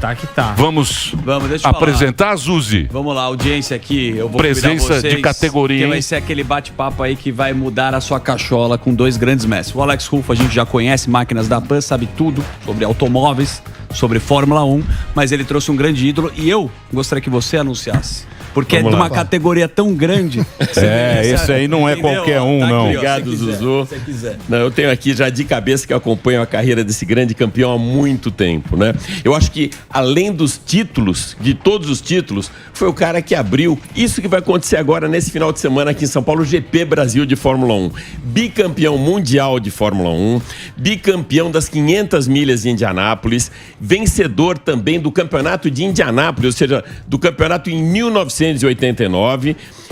Tá que tá. Vamos deixa eu apresentar a Zuzi. Vamos lá, audiência aqui. Eu vou Presença vocês, de categoria. Que vai ser aquele bate-papo aí que vai mudar a sua cachola com dois grandes mestres. O Alex Rufo a gente já conhece, máquinas da PAN, sabe tudo sobre automóveis, sobre Fórmula 1, mas ele trouxe um grande ídolo e eu gostaria que você anunciasse. Porque Vamos é de lá. uma categoria tão grande. Esse aí não é qualquer um, não. Obrigado, Zuzu. Não, eu tenho aqui já de cabeça que eu acompanho a carreira desse grande campeão há muito tempo, né? Eu acho que, além dos títulos, de todos os títulos, foi o cara que abriu isso que vai acontecer agora nesse final de semana aqui em São Paulo, o GP Brasil de Fórmula 1. Bicampeão mundial de Fórmula 1, bicampeão das 500 milhas de Indianápolis, vencedor também do campeonato de Indianápolis, ou seja, do campeonato em 1989.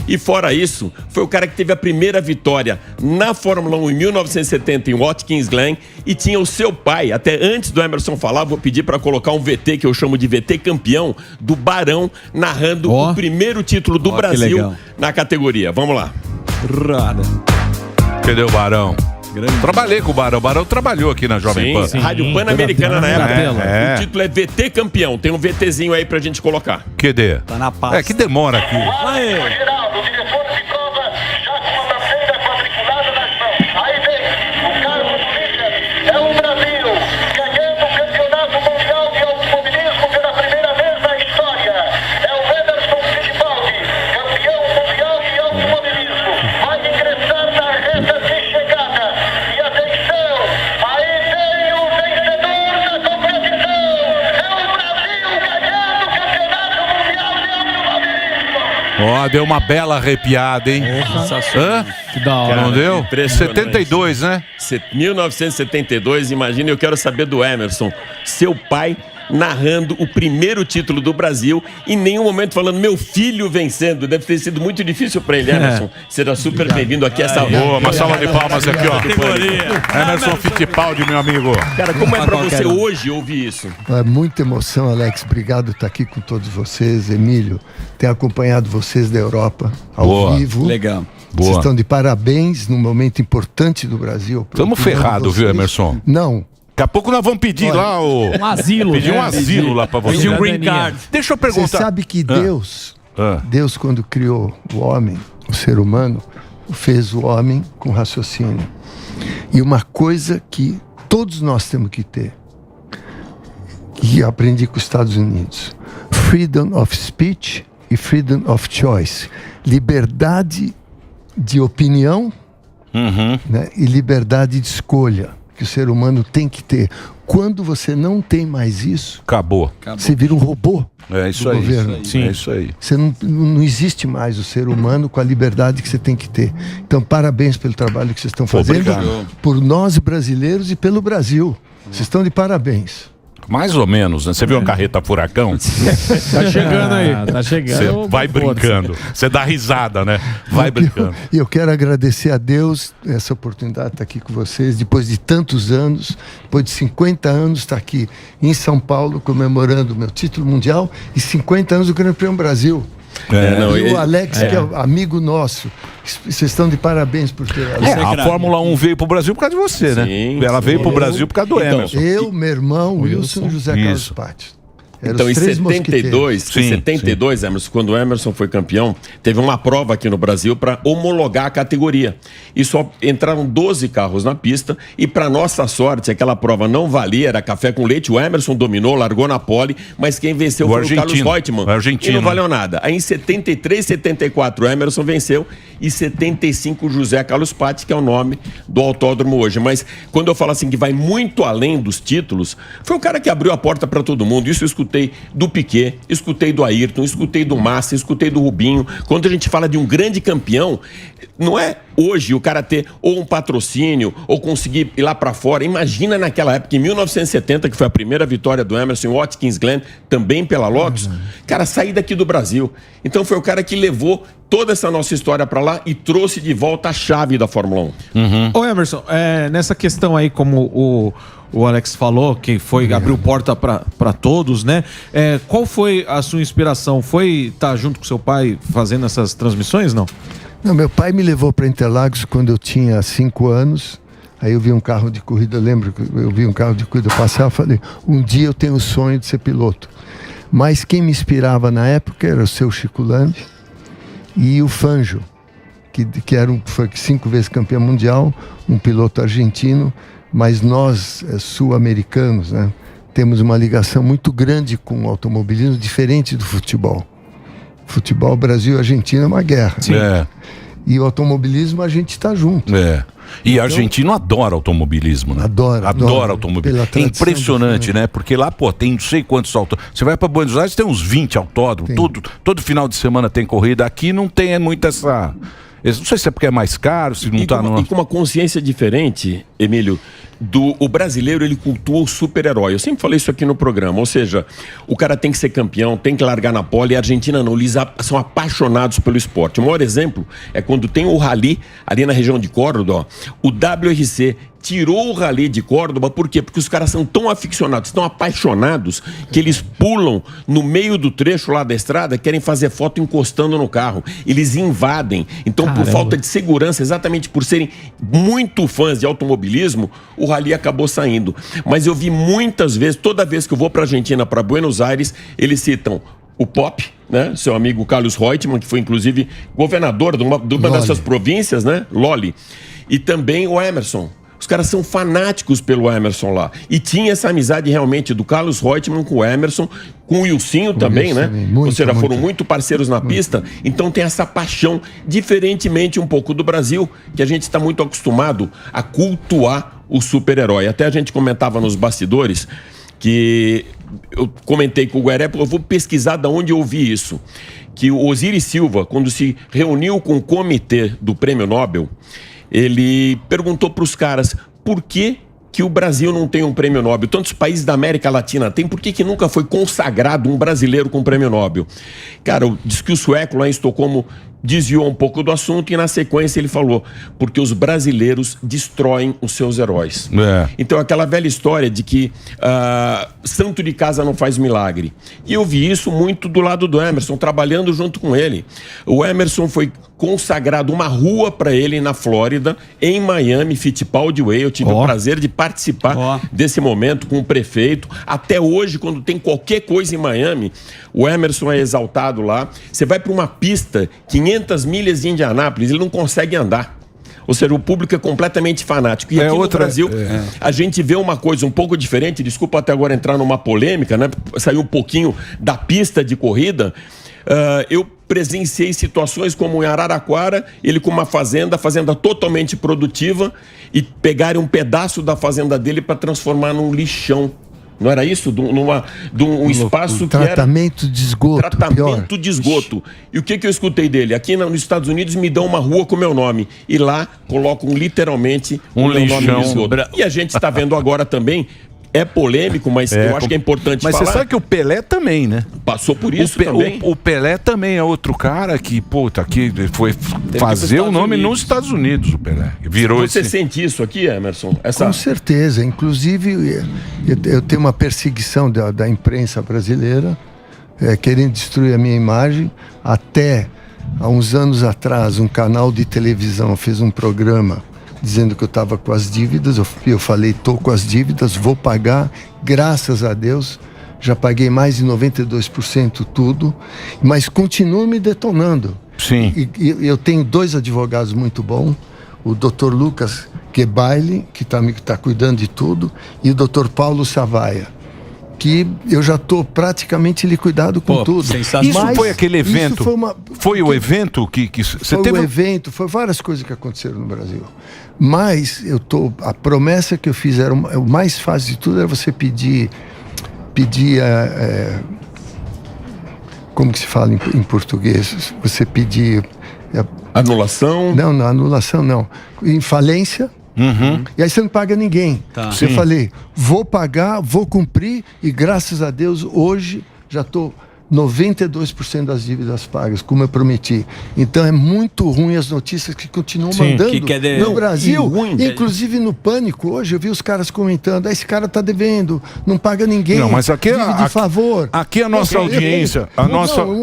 E fora isso, foi o cara que teve a primeira vitória na Fórmula 1 em 1970 em Watkins Glen e tinha o seu pai, até antes do Emerson falar, vou pedir para colocar um VT que eu chamo de VT campeão do Barão, narrando o primeiro título do Brasil na categoria. Vamos lá. Cadê o Barão? Trabalhei com o Barão. O Barão trabalhou aqui na Jovem Pan. Sim, Rádio Pan-Americana na época. O título é VT campeão. Tem um VTzinho aí pra gente colocar. Cadê? Tá na paz. É que demora aqui. Geraldo, diretor de prova, já com uma bandeira quadriculada nas mãos. Aí vem o carro do líder. É o Brasil, ganhando o campeonato mundial de automobilismo pela primeira vez na história. É o Emerson Fittipaldi, campeão mundial de automobilismo. Vai ingressar na reta de chegada. E atenção, aí vem o vencedor da competição. É o Brasil ganhando o campeonato mundial de automobilismo. Ó, deu uma bela arrepiada, hein? Hã? Que da hora. Não deu? Impressionante. 72, né? 1972, imagina, eu quero saber do Emerson, seu pai narrando o primeiro título do Brasil, em nenhum momento falando meu filho vencendo. Deve ter sido muito difícil para ele, Emerson. Seja super bem-vindo aqui a essa Boa, uma salva de palmas aqui, ó. Emerson Fittipaldi, meu amigo. Cara, como é para você hoje ouvir isso? É muita emoção, Alex. Obrigado por estar aqui com todos vocês. Emílio, tenho acompanhado vocês da Europa ao vivo. Legal. Vocês estão de parabéns num momento importante do Brasil. Estamos ferrados, viu, Emerson? Não. Daqui a pouco nós vamos pedir lá o... Um asilo. Pedir um asilo lá pra você. Pedir um green card. Deixa eu Você perguntar. sabe que Deus, quando criou o homem, o ser humano, fez o homem com raciocínio. E uma coisa que todos nós temos que ter, que eu aprendi com os Estados Unidos: freedom of speech e freedom of choice. Liberdade de opinião, né, e liberdade de escolha, que o ser humano tem que ter. Quando você não tem mais isso, Acabou. você vira um robô. É isso do aí. governo. Sim. É isso aí. Você não existe mais o ser humano com a liberdade que você tem que ter. Então, parabéns pelo trabalho que vocês estão fazendo. Obrigado. Por nós brasileiros e pelo Brasil. Vocês estão de parabéns. Mais ou menos, né? Você viu a carreta furacão? Tá chegando aí. Tá chegando. Você vai brincando. Você dá risada, né? Vai brincando. E eu quero agradecer a Deus essa oportunidade de estar aqui com vocês, depois de tantos anos, depois de 50 anos, estar aqui em São Paulo, comemorando o meu título mundial e 50 anos do Grande Prêmio Brasil. E o Alex, que é amigo nosso, vocês estão de parabéns por ter... A Fórmula 1 veio pro Brasil por causa de você, né? Ela veio pro Brasil por causa do Emerson. Eu, meu irmão, Wilson e José Carlos Patti. Então, em 72, Emerson, quando o Emerson foi campeão, teve uma prova aqui no Brasil para homologar a categoria. E só entraram 12 carros na pista. E, para nossa sorte, aquela prova não valia, era café com leite. O Emerson dominou, largou na pole, mas quem venceu foi o Carlos Reutemann. E não valeu nada. Aí, em 73, 74, o Emerson venceu. E 75, José Carlos Patti, que é o nome do autódromo hoje. Mas, quando eu falo assim que vai muito além dos títulos, foi o cara que abriu a porta para todo mundo. Isso eu escutei do Piquet, escutei do Ayrton, escutei do Massa, escutei do Rubinho. Quando a gente fala de um grande campeão, não é hoje o cara ter ou um patrocínio ou conseguir ir lá para fora. Imagina naquela época, em 1970, que foi a primeira vitória do Emerson em Watkins Glen, também pela Lotus, cara, sair daqui do Brasil. Então foi o cara que levou toda essa nossa história para lá e trouxe de volta a chave da Fórmula 1. Ô Emerson, nessa questão aí, como o Alex falou, que foi abriu porta para todos, né? Qual foi a sua inspiração? Foi estar junto com seu pai fazendo essas transmissões, não? Não, meu pai me levou para Interlagos quando eu tinha 5 anos. Aí eu vi um carro de corrida, lembro que eu vi um carro de corrida passar, falei, um dia eu tenho o sonho de ser piloto. Mas quem me inspirava na época era o seu Chico Lambi e o Fangio, que foi 5 vezes campeão mundial, um piloto argentino, mas nós, sul-americanos, né, temos uma ligação muito grande com o automobilismo, diferente do futebol. Futebol, Brasil e Argentina é uma guerra. Sim. E o automobilismo a gente está junto. E argentino adora automobilismo, né? Adora automobilismo. É impressionante, né? Porque lá, tem não sei quantos autódromos. Você vai para Buenos Aires, tem uns 20 autódromos. Todo final de semana tem corrida. Aqui não tem muito essa... Não sei se é porque é mais caro, se não está... E com uma consciência diferente, Emílio, o brasileiro, ele cultua o super-herói. Eu sempre falei isso aqui no programa. Ou seja, o cara tem que ser campeão, tem que largar na pole. E a Argentina não, eles são apaixonados pelo esporte. O maior exemplo é quando tem o rally ali na região de Córdoba, o WRC tirou o rally de Córdoba, por quê? Porque os caras são tão aficionados, tão apaixonados, que eles pulam no meio do trecho lá da estrada, querem fazer foto encostando no carro. Eles invadem. Então, por falta de segurança, exatamente por serem muito fãs de automobilismo, o rally acabou saindo. Mas eu vi muitas vezes, toda vez que eu vou para a Argentina, para Buenos Aires, eles citam o Pop, né? Seu amigo Carlos Reutemann, que foi inclusive governador de uma dessas províncias, né? Loli. E também o Emerson. Os caras são fanáticos pelo Emerson lá. E tinha essa amizade realmente do Carlos Reutemann com o Emerson, com o Wilsinho também, né? Ou seja, foram muito parceiros na pista. Então tem essa paixão, diferentemente um pouco do Brasil, que a gente está muito acostumado a cultuar o super-herói. Até a gente comentava nos bastidores que eu comentei com o Gueré, eu vou pesquisar de onde eu ouvi isso. Que o Osiris Silva, quando se reuniu com o comitê do Prêmio Nobel, ele perguntou para os caras por que o Brasil não tem um prêmio Nobel. Tantos países da América Latina têm, por que nunca foi consagrado um brasileiro com prêmio Nobel? Cara, diz que o sueco lá em Estocolmo desviou um pouco do assunto e na sequência ele falou, porque os brasileiros destroem os seus heróis. Então aquela velha história de que santo de casa não faz milagre. E eu vi isso muito do lado do Emerson, trabalhando junto com ele. O Emerson foi consagrado uma rua para ele na Flórida, em Miami, Fittipaldi Way. Eu tive o prazer de participar desse momento com o prefeito. Até hoje, quando tem qualquer coisa em Miami, o Emerson é exaltado lá. Você vai para uma pista, 500 milhas de Indianápolis, ele não consegue andar. Ou seja, o público é completamente fanático. E aqui no Brasil, a gente vê uma coisa um pouco diferente. Desculpa até agora entrar numa polêmica, né? Sair um pouquinho da pista de corrida. Eu presenciei situações como em Araraquara, ele com uma fazenda totalmente produtiva, e pegarem um pedaço da fazenda dele para transformar num lixão. Não era isso? De um espaço que era... Tratamento de esgoto. Tratamento de esgoto. E o que eu escutei dele? Aqui nos Estados Unidos me dão uma rua com meu nome. E lá colocam literalmente um lixão. Nome de esgoto. E a gente está vendo agora também... É polêmico, mas eu acho que é importante falar. Mas você sabe que o Pelé também, né? Passou por isso também. O Pelé também é outro cara que, que foi fazer o nome nos Estados Unidos, o Pelé. Você sente isso aqui, Emerson? Com certeza. Inclusive, eu tenho uma perseguição da imprensa brasileira, querendo destruir a minha imagem. Até há uns anos atrás, um canal de televisão fez um programa dizendo que eu estava com as dívidas. Eu falei, estou com as dívidas, vou pagar, graças a Deus, já paguei mais de 92% tudo, mas continuo me detonando. Sim. E eu tenho 2 advogados muito bons, o Dr. Lucas Gebaile, que está cuidando de tudo, e o Dr. Paulo Savaia, que eu já estou praticamente liquidado com tudo. Isso foi aquele evento? Foi o evento que você teve? Foi o evento, foi várias coisas que aconteceram no Brasil. Mas a promessa que eu fiz era o mais fácil de tudo, era você pedir como que se fala em português? Você pedir anulação? Não, anulação não. Em falência. E aí você não paga ninguém. Eu falei, vou pagar, vou cumprir, e graças a Deus hoje já estou 92% das dívidas pagas, como eu prometi. Então é muito ruim as notícias que continuam mandando no Brasil. Inclusive no Pânico, hoje eu vi os caras comentando, esse cara tá devendo, não paga ninguém. Não, mas aqui de favor. Aqui a nossa audiência,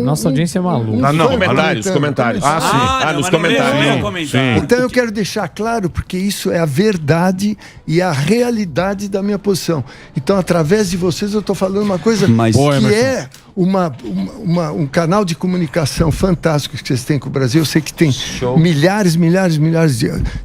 nossa audiência é maluca. Comentários. Nos comentários. Então eu quero deixar claro, porque isso é a verdade e a realidade da minha posição. Então, através de vocês, eu estou falando uma coisa que é um canal de comunicação fantástico que vocês têm com o Brasil. Eu sei que tem milhares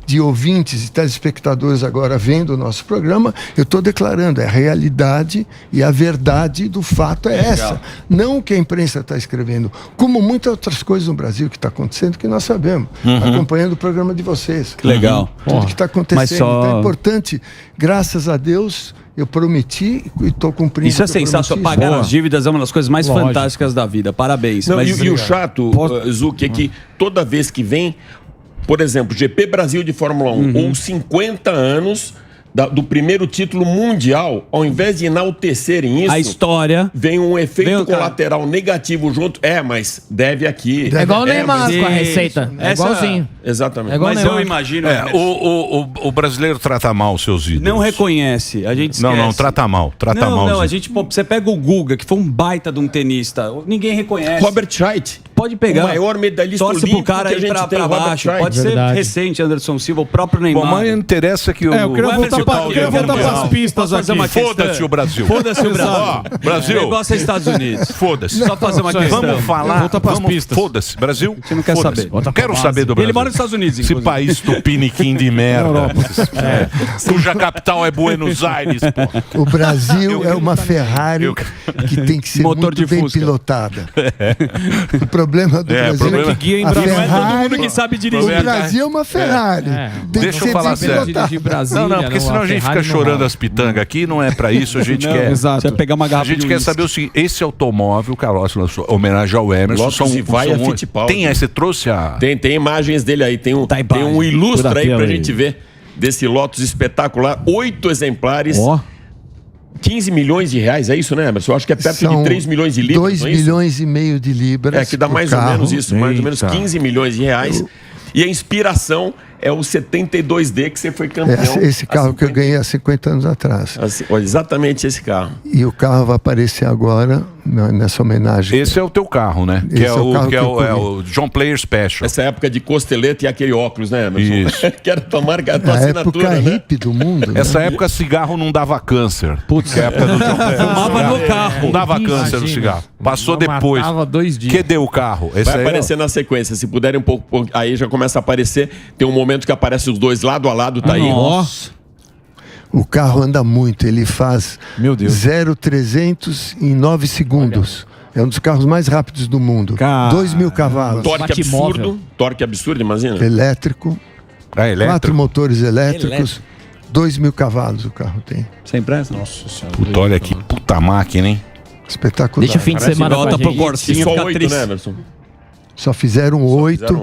de ouvintes e telespectadores agora vendo o nosso programa. Eu estou declarando, é a realidade e a verdade do fato é essa. Não o que a imprensa está escrevendo, como muitas outras coisas no Brasil que está acontecendo, que nós sabemos, acompanhando o programa de vocês. Que legal. Tudo que está acontecendo. Então é importante, graças a Deus, eu prometi e estou cumprindo. Isso é sensacional. Pagar as dívidas é uma das coisas mais fantásticas da vida. Parabéns. Não, e o chato, Zuc, é que toda vez que vem, por exemplo, GP Brasil de Fórmula 1, ou 50 anos do primeiro título mundial, ao invés de enaltecerem isso, a história, vem um efeito colateral negativo junto. Mas deve aqui. É igual o Neymar com a receita. É igualzinho. Exatamente. Mas eu imagino. O brasileiro trata mal os seus ídolos. Não reconhece. A gente esquece. Não, trata mal. Não, a gente, você pega o Guga, que foi um baita de um tenista. Ninguém reconhece. Robert Scheidt. Pode pegar. O maior medalhista olímpico pro cara aí pra baixo. Pode ser recente, Anderson Silva, o próprio Neymar. Bom, mas interessa que eu queria voltar para as pistas aqui. Foda-se o Brasil. Foda-se o Brasil. Brasil. O negócio é Estados Unidos. Foda-se. Só fazer uma questão. Vamos falar. Volta para as pistas. Foda-se. Brasil. Você não quer saber. Quero saber do Brasil. Ele mora nos Estados Unidos, esse país tupiniquim de merda. Cuja capital é Buenos Aires, pô. O Brasil é uma Ferrari que tem que ser muito bem pilotada. O problema do Brasil é que guia em Brasil. Não é todo mundo que sabe dirigir. O Brasil é uma Ferrari. Deixa eu falar sério. Não, porque senão a gente fica chorando as pitangas aqui, não é pra isso, a gente quer. Exato. Você pegar uma garrafa. A gente quer saber o seguinte: esse automóvel, o Carlos lançou, homenagem ao Emerson. Você trouxe a. Tem imagens dele aí, tem um ilustra aí pra gente ver desse Lotus espetacular, 8 exemplares. 15 milhões de reais, é isso, né, Emerson? Eu acho que é perto de 3 milhões de libras. 2 milhões e meio de libras. Que dá mais ou menos isso, mais ou menos 15 milhões de reais. E a inspiração é o 72D que você foi campeão. Esse carro que eu ganhei há 50 anos atrás. Exatamente esse carro. E o carro vai aparecer agora nessa homenagem. Esse é o teu carro, né? Que é o John Player Special. Essa época de costeleta e aquele óculos, né, Emerson? Isso. Que era tua marca, a tua assinatura, época hippie do mundo. Essa época cigarro não dava câncer. Putz, que é a época do John Player. Fumava no carro. Não dava câncer no cigarro. Passou depois. Matava 2 dias. Que deu o carro? Esse vai aparecer na sequência. Se puderem um pouco, aí já começa a aparecer. Tem um momento que aparece os dois lado a lado, tá aí. Nossa. O carro anda muito, ele faz 0-300 em 9 segundos. É um dos carros mais rápidos do mundo. 2.000 cavalos. Torque absurdo, imagina. Elétrico. 4 motores elétricos. 2.000 cavalos o carro tem. Sem pressa? Nossa Senhora. Puta, olha que puta máquina, hein? Espetacular. Deixa o fim de semana volta pro Corsinha. Só 8, né, Emerson? Só fizeram 8.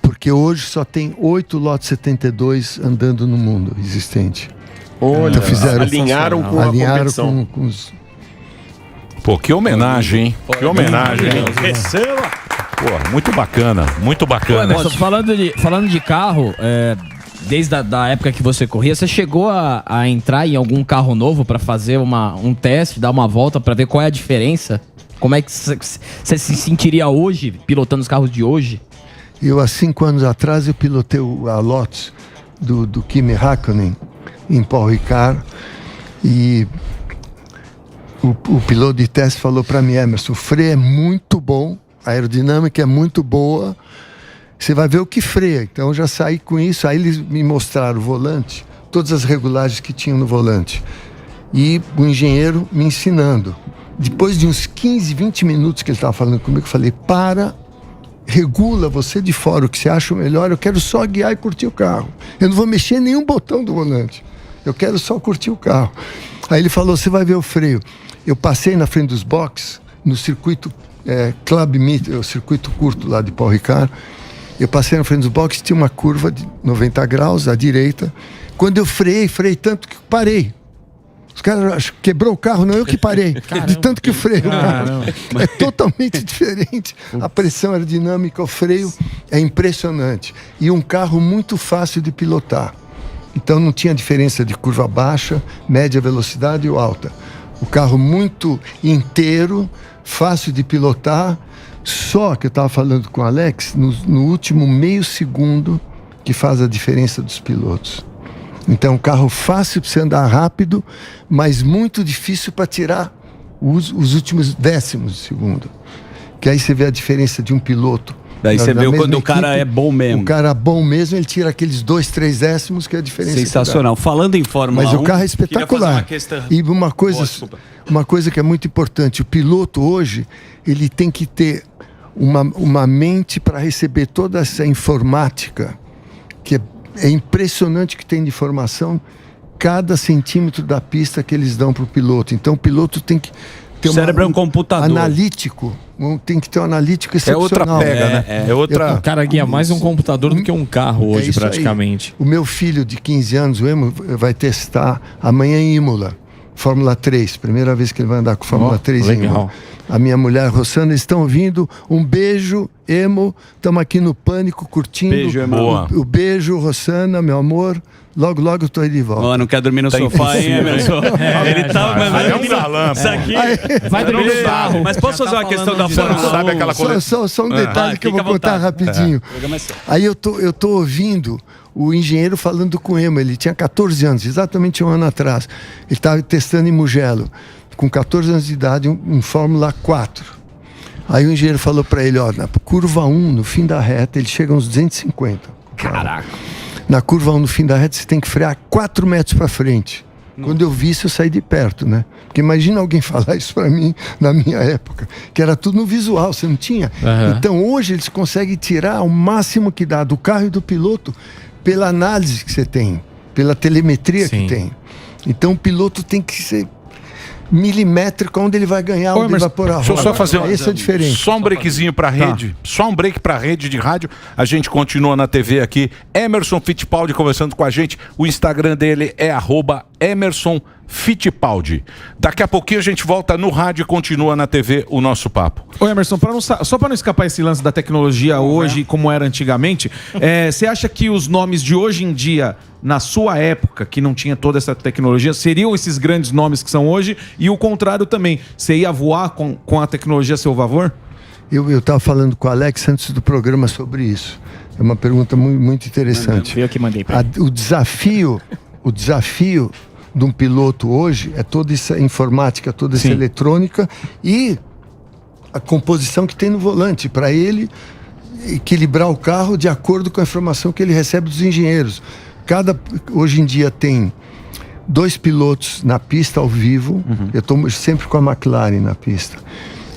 Porque hoje só tem 8 Lotus 72 andando no mundo existente. Olha, então fizeram, alinharam com a competição. Com os... Pô, que homenagem, hein? Que homenagem, hein? Receba! Pô, muito bacana, muito bacana. Emerson, falando de carro, desde a época que você corria, você chegou a entrar em algum carro novo para fazer um teste, dar uma volta para ver qual é a diferença? Como é que você se sentiria hoje, pilotando os carros de hoje? Eu, há 5 anos atrás, eu pilotei a Lotus do Kimi Räikkönen em Paul Ricard, e o piloto de teste falou para mim: Emerson, o freio é muito bom, a aerodinâmica é muito boa, você vai ver o que freia. Então eu já saí com isso. Aí eles me mostraram o volante, todas as regulagens que tinham no volante, e o engenheiro me ensinando. Depois de uns 15, 20 minutos que ele estava falando comigo, eu falei: regula você de fora o que você acha melhor, eu quero só guiar e curtir o carro. Eu não vou mexer em nenhum botão do volante, eu quero só curtir o carro. Aí ele falou: você vai ver o freio. Eu passei na frente dos boxes, no circuito Club Meet, o circuito curto lá de Paul Ricard. Eu passei na frente dos boxes, tinha uma curva de 90 graus à direita. Quando eu freiei tanto que parei. Os caras quebrou o carro, não eu que parei. De tanto que o freio. É totalmente diferente. A pressão aerodinâmica, o freio é impressionante. E um carro muito fácil de pilotar. Então não tinha diferença de curva baixa, média velocidade ou alta. O carro muito inteiro, fácil de pilotar. Só que eu estava falando com o Alex, no último meio segundo que faz a diferença dos pilotos. Então, um carro fácil para você andar rápido, mas muito difícil para tirar os últimos décimos de segundo. Que aí você vê a diferença de um piloto. Daí você vê quando o cara é bom mesmo. O cara bom mesmo, ele tira aqueles 2, 3 décimos, que é a diferença. Sensacional. Falando em Fórmula 1... Mas o carro é espetacular. E uma coisa que é muito importante, o piloto hoje, ele tem que ter uma mente para receber toda essa informática, que é impressionante que tem de informação, cada centímetro da pista que eles dão para o piloto. Então o piloto tem que ter o cérebro é um computador analítico, tem que ter um analítico excepcional. É outra pega, né? É outra... O cara guia mais um computador do que um carro hoje, praticamente. Aí. O meu filho de 15 anos, o Emo, vai testar amanhã em Imola, Fórmula 3, primeira vez que ele vai andar com Fórmula 3 em Imola. A minha mulher, Rossana, eles estão ouvindo. Um beijo, Emo. Estamos aqui no Pânico, curtindo. Beijo, Emo. O beijo, Rossana, meu amor. Logo, logo eu tô aí de volta. Oh, não quer dormir no sofá, hein, Emerson? Ele tá... É um galã. Isso aqui... Vai dormir no carro. Mas posso fazer uma questão da Fórmula 1? Sabe aquela coisa? Só um detalhe que eu vou contar rapidinho. Aí eu tô ouvindo o engenheiro falando com o Emo. Ele tinha 14 anos, exatamente um ano atrás. Ele estava testando em Mugello, com 14 anos de idade, um Fórmula 4. Aí o engenheiro falou para ele, ó, na curva 1, no fim da reta, ele chega a uns 250. Caraca. Na curva 1, no fim da reta, você tem que frear 4 metros para frente. Quando eu vi isso, eu saí de perto, né? Porque imagina alguém falar isso para mim na minha época, que era tudo no visual, você não tinha. Então hoje eles conseguem tirar o máximo que dá do carro e do piloto pela análise que você tem, pela telemetria que tem. Então o piloto tem que ser milimétrico onde ele vai ganhar, onde ele vai pôr a roda. Deixa eu só fazer Essa é a diferença. Só um breakzinho pra rede. Só um break pra rede de rádio. A gente continua na TV aqui. Emerson Fittipaldi conversando com a gente. O Instagram dele é @Emerson Fittipaldi. Daqui a pouquinho a gente volta no rádio e continua na TV o nosso papo. Ô Emerson, só para não escapar esse lance da tecnologia hoje, como era antigamente, você acha que os nomes de hoje em dia, na sua época, que não tinha toda essa tecnologia, seriam esses grandes nomes que são hoje? E o contrário também, você ia voar com a tecnologia a seu favor? Eu estava falando com o Alex antes do programa sobre isso. É uma pergunta muito interessante. Eu que mandei pra ele. O desafio de um piloto hoje é toda essa informática, toda essa eletrônica e a composição que tem no volante, para ele equilibrar o carro de acordo com a informação que ele recebe dos engenheiros. Hoje em dia tem 2 pilotos na pista ao vivo, eu estou sempre com a McLaren na pista.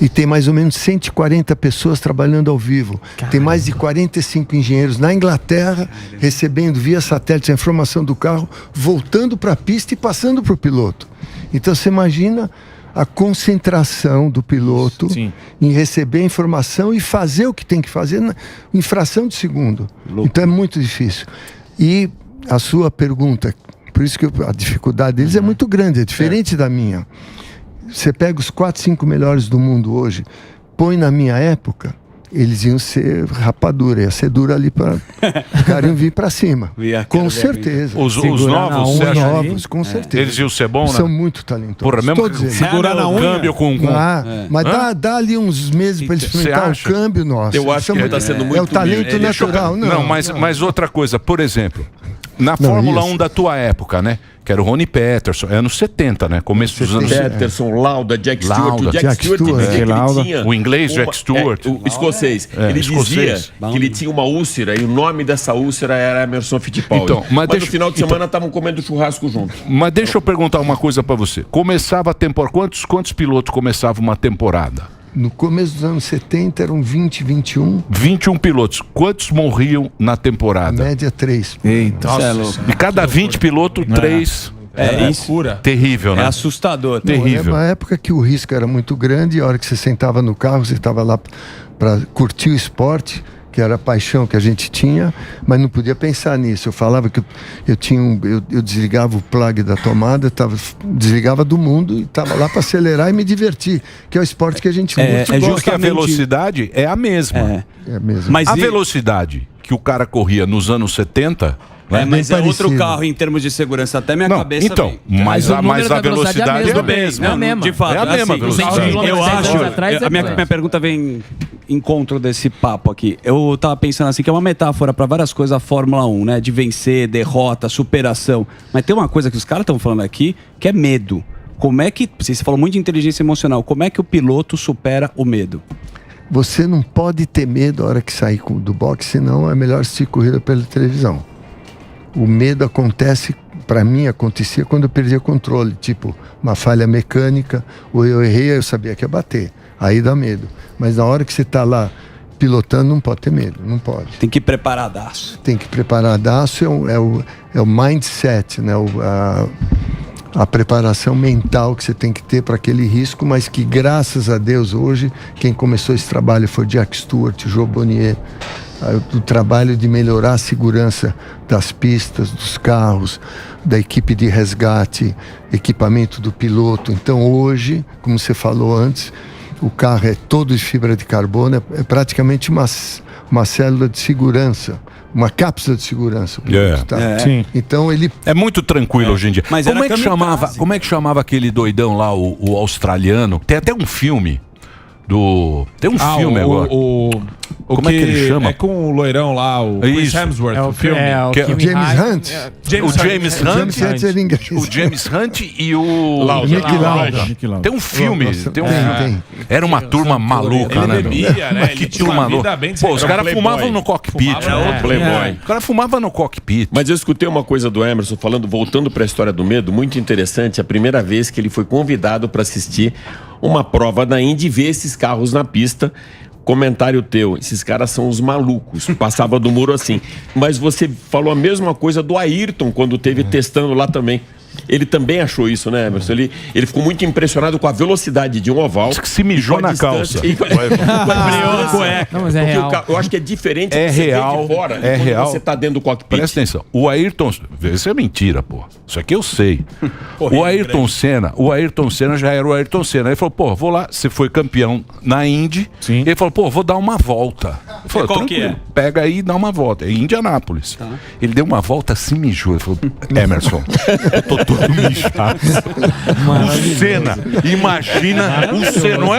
E tem mais ou menos 140 pessoas trabalhando ao vivo. Caramba. Tem mais de 45 engenheiros na Inglaterra, recebendo via satélite a informação do carro, voltando para a pista e passando para o piloto. Então você imagina a concentração do piloto em receber a informação e fazer o que tem que fazer em fração de segundo. Então é muito difícil. E a sua pergunta, por isso que a dificuldade deles é muito grande, é diferente da minha. Você pega os 4, 5 melhores do mundo hoje, põe na minha época, eles iam ser rapadura, ia ser dura ali para o cara vir para cima. Com certeza. Os novos, com certeza. Eles iam ser bons, né? São muito talentosos. Porra, mesmo segurar na câmbio com... Mas dá ali uns meses para eles experimentar o câmbio, nossa. Eu acho que está sendo muito... É o talento natural. Mas outra coisa, por exemplo, na Fórmula 1 da tua época, né? Que era o Ronnie Peterson, anos 70, né? Começo dos anos 70. Peterson, Lauda, Jack Stewart. O Jack Stewart tinha o inglês, Jack Stewart. O escocês. Ele dizia que ele tinha uma úlcera e o nome dessa úlcera era Emerson Fittipaldi. Então, mas no final de semana estavam comendo churrasco juntos. Mas deixa eu perguntar uma coisa pra você. Começava a temporada... Quantos pilotos começavam uma temporada? No começo dos anos 70 eram 20, 21. 21 pilotos. Quantos morriam na temporada? Média 3. Eita. De cada 20 pilotos, 3... É loucura. Terrível, né? É assustador. Terrível. É uma época que o risco era muito grande e a hora que você sentava no carro, você estava lá para curtir o esporte que era a paixão que a gente tinha, mas não podia pensar nisso. Eu falava que eu desligava o plug da tomada, desligava do mundo e estava lá para acelerar e me divertir, que é o esporte que a gente curte. Porque a velocidade é a mesma. É a mesma. Mas a velocidade que o cara corria nos anos 70... mas é outro carro em termos de segurança, até minha cabeça. Então, mas a velocidade é a mesma. É a mesma. De fato, é a mesma velocidade. Eu acho. A minha pergunta vem em encontro desse papo aqui. Eu tava pensando assim, que é uma metáfora para várias coisas a Fórmula 1, né? De vencer, derrota, superação. Mas tem uma coisa que os caras estão falando aqui, que é medo. Como é que, você falou muito de inteligência emocional, como é que o piloto supera o medo? Você não pode ter medo na hora que sair do boxe, senão é melhor assistir corrida pela televisão. O medo acontece, para mim acontecia quando eu perdia controle, tipo uma falha mecânica, ou eu errei, eu sabia que ia bater, aí dá medo. Mas na hora que você está lá pilotando, não pode ter medo, não pode. Tem que ir preparadaço. Tem que ir preparadaço, é o mindset, né? A preparação mental que você tem que ter para aquele risco, mas que graças a Deus hoje, quem começou esse trabalho foi Jack Stewart, Joe Bonnier, o trabalho de melhorar a segurança das pistas, dos carros, da equipe de resgate, equipamento do piloto. Então hoje, como você falou antes, o carro é todo de fibra de carbono, é praticamente uma célula de segurança, uma cápsula de segurança. Sim. Então ele é muito tranquilo hoje em dia. Mas como é que chamava aquele doidão lá, o australiano? Tem até um filme tem um filme agora. Como é que ele chama? É com o loirão lá, o Chris Hemsworth, o filme. James Hunt. O James Hunt e o Nick Lauda. Tem um filme. Era uma turma maluca, né? Ele bebia, né? Que turma maluca. Pô, os caras fumavam no cockpit. O cara fumava no cockpit. Mas eu escutei uma coisa do Emerson voltando para a história do medo, muito interessante. A primeira vez que ele foi convidado para assistir uma prova da Indy e ver esses carros na pista. Comentário teu, esses caras são os malucos, passava do muro assim. Mas você falou a mesma coisa do Ayrton quando teve testando lá também. Ele também achou isso, né, Emerson? Ele ficou muito impressionado com a velocidade de um oval. Diz que se mijou na calça. Não, mas é real. Eu acho que é diferente de real, de fora, é real. Você tá dentro do cockpit. Presta atenção. O Ayrton... Isso é mentira, pô. Isso aqui eu sei. O Ayrton Senna já era o Ayrton Senna. Ele falou, pô, vou lá. Você foi campeão na Indy. Sim. Ele falou, pô, vou dar uma volta. Ele falou, qual que é? Pega aí e dá uma volta. É Indianápolis. Tá. Ele deu uma volta, se mijou. Ele falou, Emerson, eu tô todo mijado. O Senna, imagina o Senna, não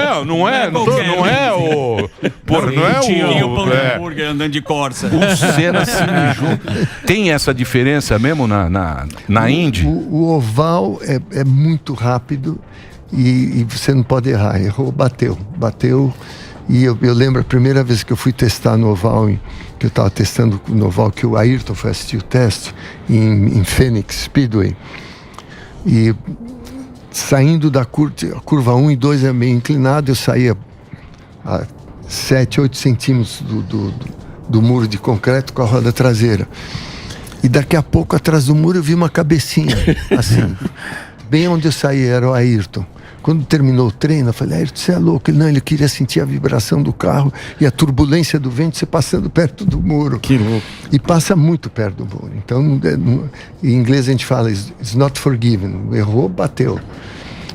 é o... Porra, não é o pão de hambúrguer andando de Corsa. O Senna se mijou. Tem essa diferença mesmo na Indy? O oval é muito rápido e você não pode errar. Errou, bateu. E eu lembro a primeira vez que eu fui testar no oval, que eu estava testando no oval, que o Ayrton foi assistir o teste em Phoenix Speedway. E saindo da curva 1 e 2 é meio inclinado, eu saía a 7, 8 centímetros do muro de concreto com a roda traseira. E daqui a pouco, atrás do muro, eu vi uma cabecinha, assim. Bem onde eu saí, era o Ayrton. Quando terminou o treino, eu falei, Ayrton, você é louco? Ele queria sentir a vibração do carro e a turbulência do vento, você passando perto do muro. Que louco. E passa muito perto do muro. Então, em inglês a gente fala, it's not forgiven. Errou, bateu.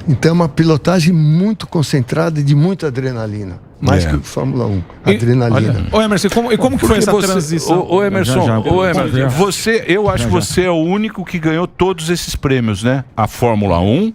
Então é uma pilotagem muito concentrada e de muita adrenalina. Mais que o Fórmula 1. Adrenalina. Ô Emerson, como que foi essa transição? Ô Emerson, eu acho que você é o único que ganhou todos esses prêmios, né? A Fórmula 1,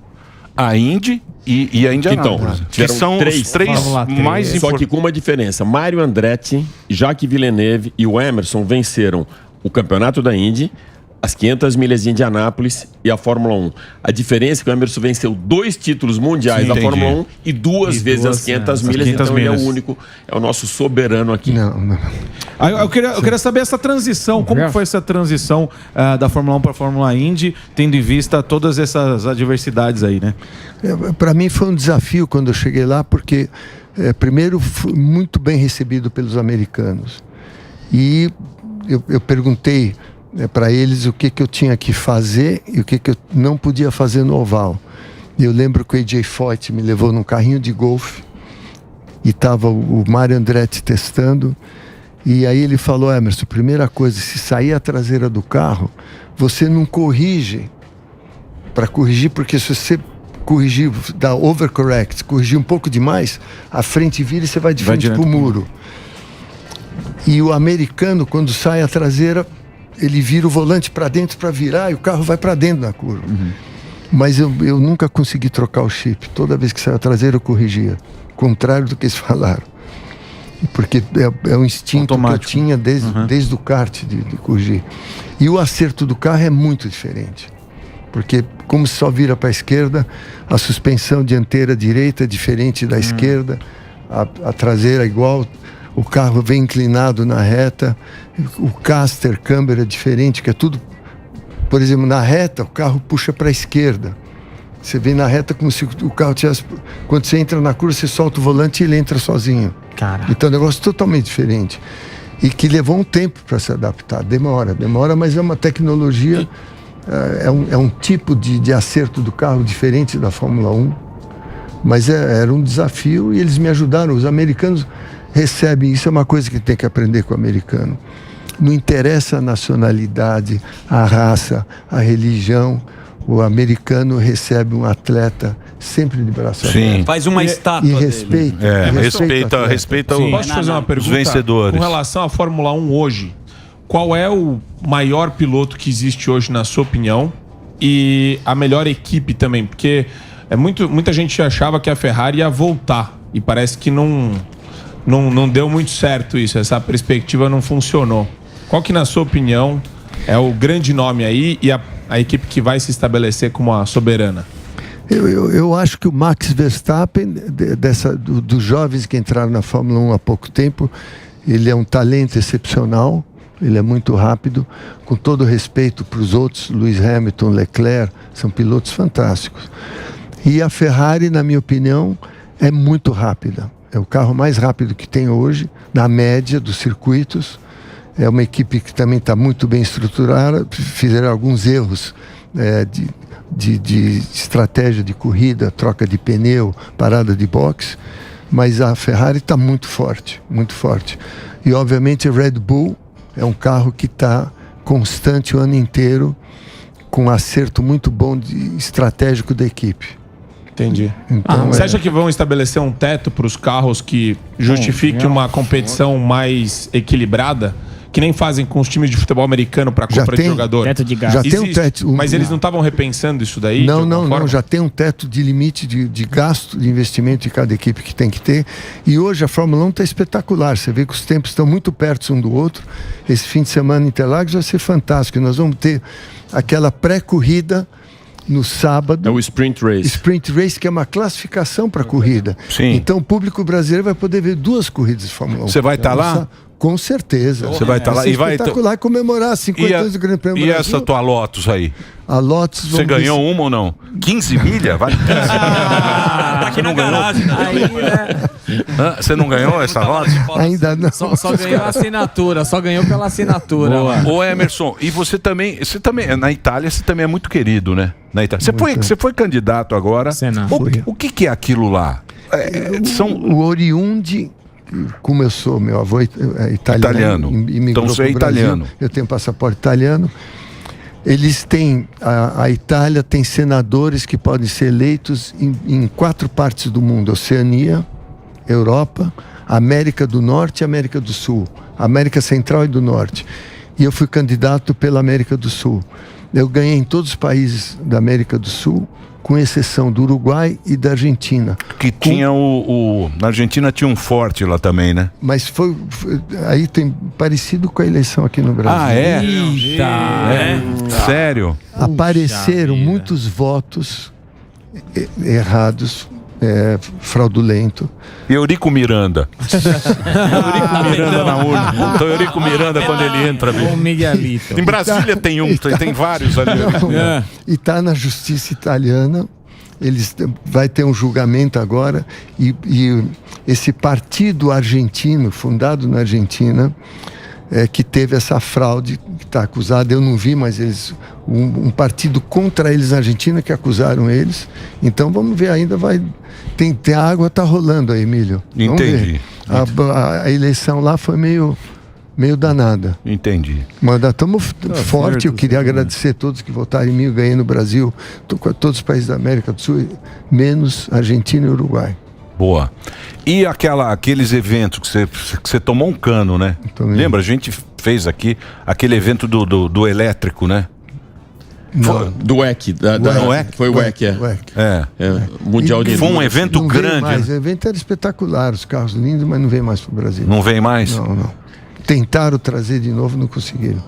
a Indy e a Indianápolis. Então, que são os três mais importantes. Só que com uma diferença. Mário Andretti, Jacques Villeneuve e o Emerson venceram o campeonato da Indy, as 500 milhas de Indianápolis e a Fórmula 1. A diferença é que o Emerson venceu 2 títulos mundiais da Fórmula 1 e duas vezes as 500 milhas. Então ele é o único, é o nosso soberano aqui. Não. Eu queria saber essa transição, como foi essa transição da Fórmula 1 para a Fórmula Indy, tendo em vista todas essas adversidades aí, né? Para mim foi um desafio quando eu cheguei lá, porque primeiro fui muito bem recebido pelos americanos. E eu perguntei para eles o que eu tinha que fazer e o que eu não podia fazer no oval. Eu lembro que o AJ Foyt me levou num carrinho de golfe e estava o Mário Andretti testando E aí ele falou, Emerson, primeira coisa, se sair a traseira do carro, você não corrige para corrigir, porque se você corrigir, dar overcorrect, corrigir um pouco demais, a frente vira e você vai de frente pro muro. E o americano, quando sai a traseira, ele vira o volante para dentro para virar e o carro vai para dentro na curva. Mas eu nunca consegui trocar o chip. Toda vez que saiu a traseira eu corrigia. Contrário do que eles falaram. Porque é um instinto automático que eu tinha desde o kart de corrigir. E o acerto do carro é muito diferente. Porque como só vira para a esquerda, a suspensão dianteira direita é diferente da esquerda, a traseira é igual, o carro vem inclinado na reta, o caster, câmera é diferente, que é tudo... Por exemplo, na reta, o carro puxa para a esquerda. Você vem na reta como se o carro tivesse... Quando você entra na curva, você solta o volante e ele entra sozinho. Caraca. Então é um negócio totalmente diferente. E que levou um tempo para se adaptar. Demora, mas é uma tecnologia... É um tipo de acerto do carro diferente da Fórmula 1. Mas era um desafio e eles me ajudaram. Os americanos recebem... Isso é uma coisa que tem que aprender com o americano. Não interessa a nacionalidade, a raça, a religião. O americano recebe um atleta sempre de braço aberto. Faz uma estátua e respeita. Respeita Posso fazer uma pergunta? Os vencedores. Com relação à Fórmula 1 hoje, qual é o maior piloto que existe hoje, na sua opinião? E a melhor equipe também? Porque muita gente achava que a Ferrari ia voltar. E parece que não deu muito certo isso. Essa perspectiva não funcionou. Qual que, na sua opinião, é o grande nome aí e a equipe que vai se estabelecer como a soberana? Eu acho que o Max Verstappen, dos jovens que entraram na Fórmula 1 há pouco tempo, ele é um talento excepcional, ele é muito rápido, com todo respeito para os outros, Lewis Hamilton, Leclerc, são pilotos fantásticos. E a Ferrari, na minha opinião, é muito rápida. É o carro mais rápido que tem hoje, na média dos circuitos. É uma equipe que também está muito bem estruturada, fizeram alguns erros de estratégia de corrida, troca de pneu, parada de boxe, mas a Ferrari está muito forte, muito forte. E obviamente a Red Bull é um carro que está constante o ano inteiro, com um acerto muito bom estratégico da equipe. Entendi. Então, você acha que vão estabelecer um teto para os carros que justifique uma competição mais equilibrada? Que nem fazem com os times de futebol americano para compra de jogador. Teto de gasto. Já tem um teto. Mas eles não estavam repensando isso daí? Não. Já tem um teto de limite de gasto, de investimento de cada equipe que tem que ter. E hoje a Fórmula 1 está espetacular. Você vê que os tempos estão muito perto um do outro. Esse fim de semana em Interlagos vai ser fantástico. Nós vamos ter aquela pré-corrida no sábado. É o Sprint Race. Sprint Race, que é uma classificação para a corrida. Sim. Então o público brasileiro vai poder ver 2 corridas de Fórmula 1. Você vai estar lá? Com certeza. Você vai estar lá e vai espetacular comemorar 50 anos do Grande Prêmio E Brasil. essa tua Lotus aí? A Lotus... Você ganhou uma ou não? 15 milha? Vale 15 milha. Tá aqui na garagem. Você não ganhou essa Lotus? Ainda não. Só ganhou a assinatura, só ganhou pela assinatura. Ô Emerson, e você também, na Itália, você também é muito querido, né? Na Itália. Você foi candidato agora. O que é aquilo lá? O oriundi... Como eu sou, meu avô é italiano. Então você é italiano. Eu tenho passaporte italiano. Eles têm, a Itália tem senadores que podem ser eleitos em 4 partes do mundo: Oceania, Europa, América do Norte e América do Sul, América Central e do Norte. E eu fui candidato pela América do Sul. Eu ganhei em todos os países da América do Sul, com exceção do Uruguai e da Argentina. Que tinha na Argentina tinha um forte lá também, né? Mas foi aí tem parecido com a eleição aqui no Brasil. Ah, é? Eita! Sério? Apareceram muitos votos errados, fraudulento. Eurico Miranda. Eurico Miranda na urna. Então Eurico Miranda quando ele entra. O Miguelito. Em Brasília tem tem vários ali. E está na justiça italiana. Vai ter um julgamento agora e esse partido argentino, fundado na Argentina, que teve essa fraude, que está acusado, eu não vi, mas um partido contra eles na Argentina que acusaram eles. Então vamos ver, ainda vai... A água está rolando aí, Emílio. Entendi. A eleição lá foi meio meio danada. Entendi. Mas nós estamos forte. Eu queria agradecer a todos que votaram em mim. Eu ganhei no Brasil, todos os países da América do Sul, menos Argentina e Uruguai. Boa. E aqueles eventos que você tomou um cano, né? Lembra? A gente fez aqui aquele evento do elétrico, né? Não. Do WEC. Foi o WEC, Mundial de... Foi um evento grande. O evento era espetacular, os carros lindos, mas não veio mais para o Brasil. Não vem mais? Não. Tentaram trazer de novo, não conseguiram.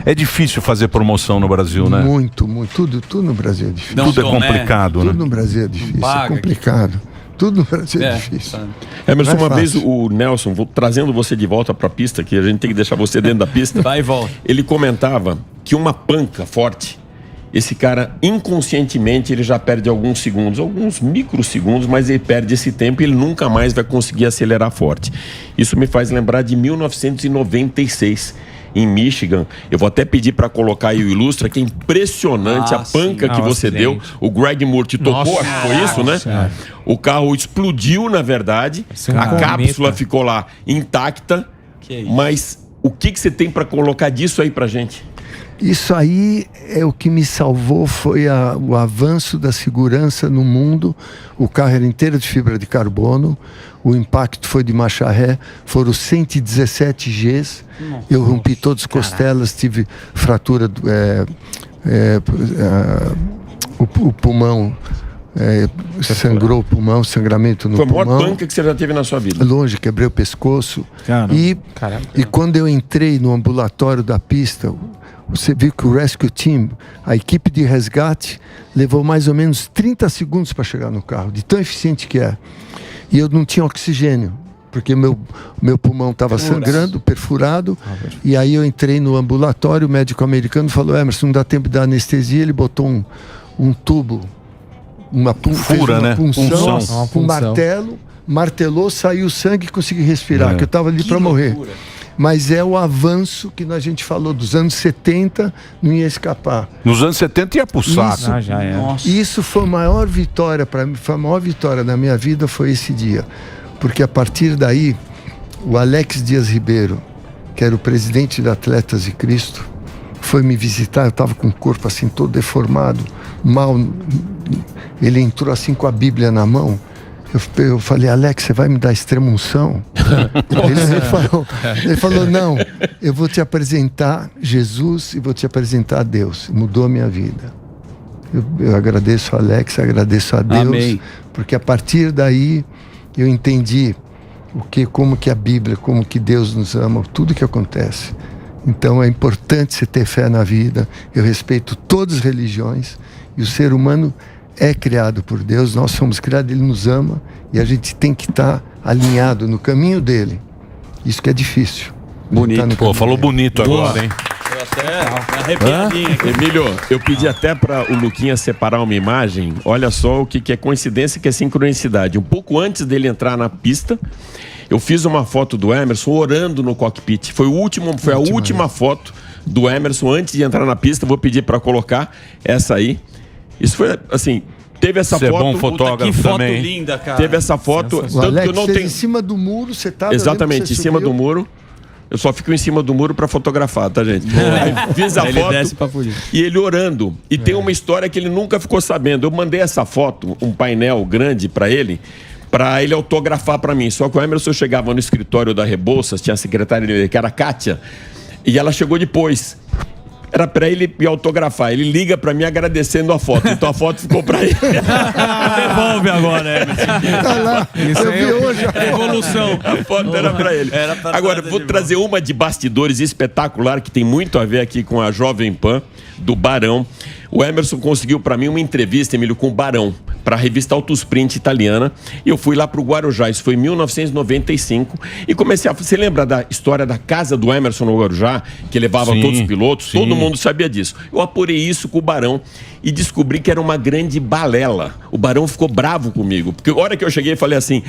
É difícil fazer promoção no Brasil, né? Muito. Tudo no Brasil é difícil. Tudo é complicado, né? Tudo no Brasil é difícil, é complicado. Tudo no Brasil é difícil. Emerson, uma vez o Nelson, trazendo você de volta para a pista, que a gente tem que deixar você dentro da pista. Vai e volta. Ele comentava que uma panca forte, esse cara inconscientemente ele já perde alguns segundos, alguns microsegundos, mas ele perde esse tempo e ele nunca mais vai conseguir acelerar forte. Isso me faz lembrar de 1996. Em Michigan, eu vou até pedir para colocar aí o Ilustra, que é impressionante a panca que você deu. O Greg Moore te tocou, acho que foi isso, né? O carro explodiu, na verdade, a cápsula ficou lá intacta, mas o que você tem para colocar disso aí pra gente? Isso aí é o que me salvou, foi o avanço da segurança no mundo. O carro era inteiro de fibra de carbono, o impacto foi de marcha ré, foram 117 Gs. Eu rompi todas as costelas, tive fratura, o pulmão, sangrou o pulmão, sangramento no pulmão. Foi a maior panca que você já teve na sua vida? Longe, quebrei o pescoço. E quando eu entrei no ambulatório da pista, você viu que o Rescue Team, a equipe de resgate, levou mais ou menos 30 segundos para chegar no carro, de tão eficiente que é. E eu não tinha oxigênio, porque meu pulmão estava sangrando, perfurado. E aí eu entrei no ambulatório, o médico americano falou: Emerson, não dá tempo de dar anestesia. Ele botou um tubo, uma punção, um martelo, martelou, saiu sangue e consegui respirar, que eu estava ali para morrer. Mas é o avanço que a gente falou dos anos 70, não ia escapar. Nos anos 70 ia pro saco. Isso foi a maior vitória para mim, foi a maior vitória da minha vida, foi esse dia. Porque a partir daí, o Alex Dias Ribeiro, que era o presidente de Atletas de Cristo, foi me visitar. Eu estava com o corpo assim todo deformado, mal. Ele entrou assim com a Bíblia na mão. Eu falei: Alex, você vai me dar extrema unção? Ele falou: não, eu vou te apresentar Jesus e vou te apresentar a Deus. Mudou a minha vida. Eu agradeço a Alex, agradeço a Deus. Amém. Porque a partir daí eu entendi como que a Bíblia, como que Deus nos ama, tudo que acontece. Então é importante você ter fé na vida. Eu respeito todas as religiões e o ser humano é criado por Deus, nós somos criados, Ele nos ama e a gente tem que estar alinhado no caminho dele. Isso que é difícil. Bonito. Falou bonito agora, hein? Emílio, eu pedi até para o Luquinha separar uma imagem. Olha só o que é coincidência, que é sincronicidade. Um pouco antes dele entrar na pista, eu fiz uma foto do Emerson orando no cockpit. Foi a última foto do Emerson antes de entrar na pista. Vou pedir para colocar essa aí. Isso foi assim, teve essa foto. É bom fotógrafo. Que foto também. linda, cara. Teve essa foto. O Alex fez em cima do muro, você estava. Exatamente, em cima do muro. Eu só fico em cima do muro para fotografar, tá, gente? Aí fiz a foto e ele orando. E tem uma história que ele nunca ficou sabendo. Eu mandei essa foto, um painel grande para ele autografar para mim. Só que o Emerson chegava no escritório da Rebouças, tinha a secretária dele, que era a Kátia, e ela chegou depois. Era pra ele me autografar. Ele liga pra mim agradecendo a foto. Então a foto ficou pra ele. Devolve agora, Emerson. Tá lá. Eu vi hoje a evolução. A foto era pra ele. Agora, vou trazer uma de bastidores espetacular, que tem muito a ver aqui com a Jovem Pan, do Barão. O Emerson conseguiu pra mim uma entrevista, Emílio, com o Barão, para a revista Autosprint italiana. E eu fui lá pro Guarujá, isso foi em 1995. E comecei a... Você lembra da história da casa do Emerson no Guarujá, que levava todos os pilotos? Sim. Todo mundo sabia disso. Eu apurei isso com o Barão e descobri que era uma grande balela. O Barão ficou bravo comigo, porque a hora que eu cheguei eu falei assim: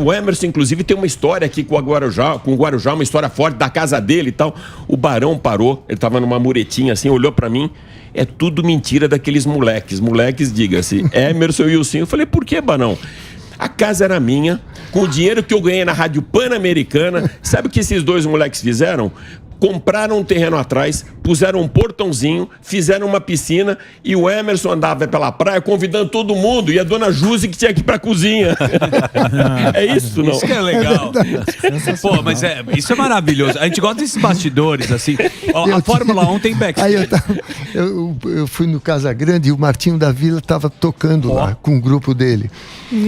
o Emerson inclusive tem uma história aqui com o Guarujá, uma história forte da casa dele e tal. O Barão parou, ele tava numa muretinha assim, olhou para mim: é tudo mentira daqueles moleques, diga-se, Emerson e Wilson. Eu falei: por que, Barão? A casa era minha, com o dinheiro que eu ganhei na Rádio Pan-Americana. Sabe o que esses dois moleques fizeram? Compraram um terreno atrás, puseram um portãozinho, fizeram uma piscina e o Emerson andava pela praia convidando todo mundo e a dona Júzi que tinha que ir pra cozinha. É isso, não? Isso que é legal. Pô, mas isso é maravilhoso. A gente gosta desses bastidores, assim. A Fórmula 1 tem backstage. Aí eu fui no Casa Grande e o Martinho da Vila estava tocando lá com o grupo dele.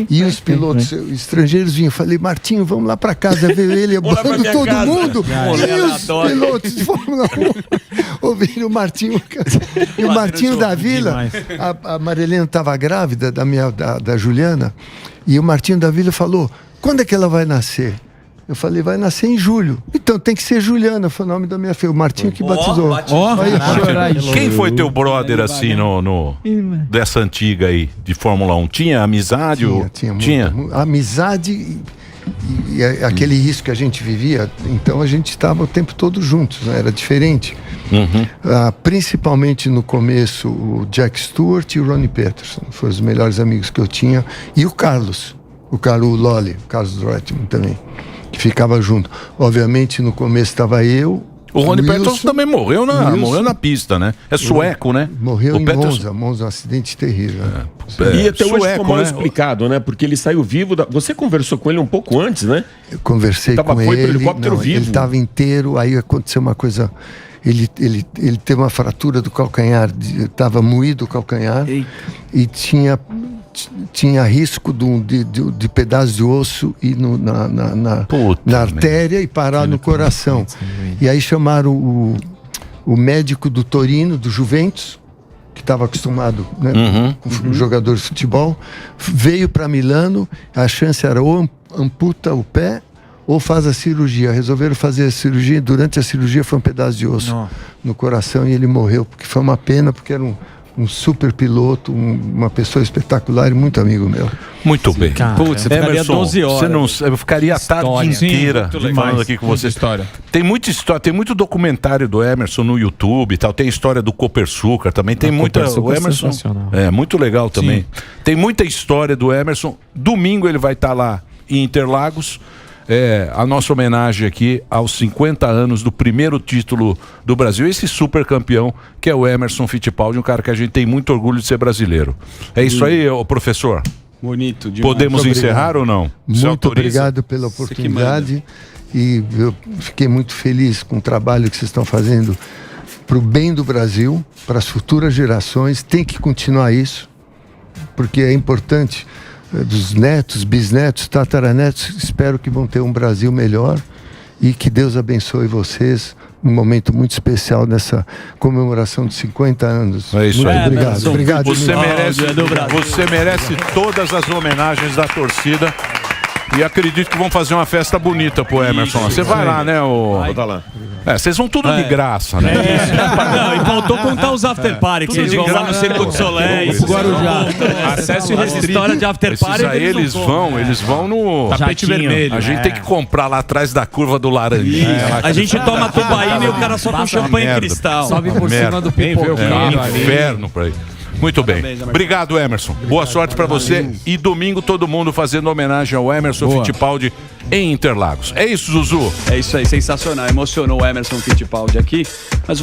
E os pilotos estrangeiros vinham. Eu falei, Martinho, vamos lá pra casa ver ele, abando todo mundo. E os pilotos de Fórmula 1 ouviram o Martinho. E o Martinho da Vila, a Marilena estava grávida da Juliana, e o Martinho da Vila falou, quando é que ela vai nascer? Eu falei, vai nascer em julho. Então tem que ser Juliana, foi o nome da minha filha. O Martinho que batizou. Quem foi teu brother assim dessa antiga aí, de Fórmula 1? Tinha amizade? Tinha. Amizade e aquele risco que a gente vivia. Então a gente estava o tempo todo juntos, né? Era diferente. Principalmente no começo, o Jack Stewart e o Ronnie Peterson foram os melhores amigos que eu tinha. E o Carlos Lolli, o Carlos Reutemann também, que ficava junto. Obviamente, no começo estava eu. O Ronnie Peterson também morreu na pista, né? É sueco, né? Morreu em Monza, um acidente terrível. E até hoje ficou mal explicado, né? Porque ele saiu vivo. Você conversou com ele um pouco antes, né? Eu conversei com ele. Foi pro helicóptero vivo. Ele estava inteiro, aí aconteceu uma coisa. Ele teve uma fratura do calcanhar, estava moído o calcanhar e tinha risco de pedaço de osso ir na artéria e parar no coração. E aí chamaram o médico do Torino, do Juventus, que estava acostumado, né, com jogadores de futebol, veio para Milano, a chance era ou amputa o pé ou faz a cirurgia. Resolveram fazer a cirurgia, durante a cirurgia foi um pedaço de osso no coração e ele morreu, porque foi uma pena, porque era um super piloto, uma pessoa espetacular e muito amigo meu. Muito bem. Putz, você ficaria 12 horas. Eu ficaria a tarde inteira falando aqui com você. Tem muita história, tem muito documentário do Emerson no YouTube e tal. Tem a história do Copersucar também. Tem muita. O Emerson é muito legal também. Sim. Tem muita história do Emerson. Domingo ele vai estar lá em Interlagos. A nossa homenagem aqui aos 50 anos do primeiro título do Brasil, esse super campeão que é o Emerson Fittipaldi, um cara que a gente tem muito orgulho de ser brasileiro. É isso aí, professor? Bonito demais. Podemos encerrar ou não? Muito obrigado pela oportunidade e eu fiquei muito feliz com o trabalho que vocês estão fazendo para o bem do Brasil, para as futuras gerações. Tem que continuar isso, porque é importante. Dos netos, bisnetos, tataranetos, espero que vão ter um Brasil melhor e que Deus abençoe vocês num momento muito especial nessa comemoração de 50 anos. É isso aí. Obrigado. Obrigado. Você merece todas as homenagens da torcida. E acredito que vão fazer uma festa bonita pro Emerson. Você vai lá, né? Vou estar lá. Vocês vão tudo de graça, né? Não, e faltou contar os after party, que vocês vão lá no Circo de Soleil. Acesso e restrito. História de after party. Aí eles vão no tapete vermelho. A gente tem que comprar lá atrás da curva do laranja. A gente toma tubaína e o cara só com champanhe cristal. Sobe por cima do pipoqueiro. Inferno pra ele. Muito bem. Obrigado, Emerson. Boa sorte pra você. E domingo todo mundo fazendo homenagem ao Emerson Fittipaldi em Interlagos. É isso, Zuzu? É isso aí, sensacional. Emocionou o Emerson Fittipaldi aqui. Mas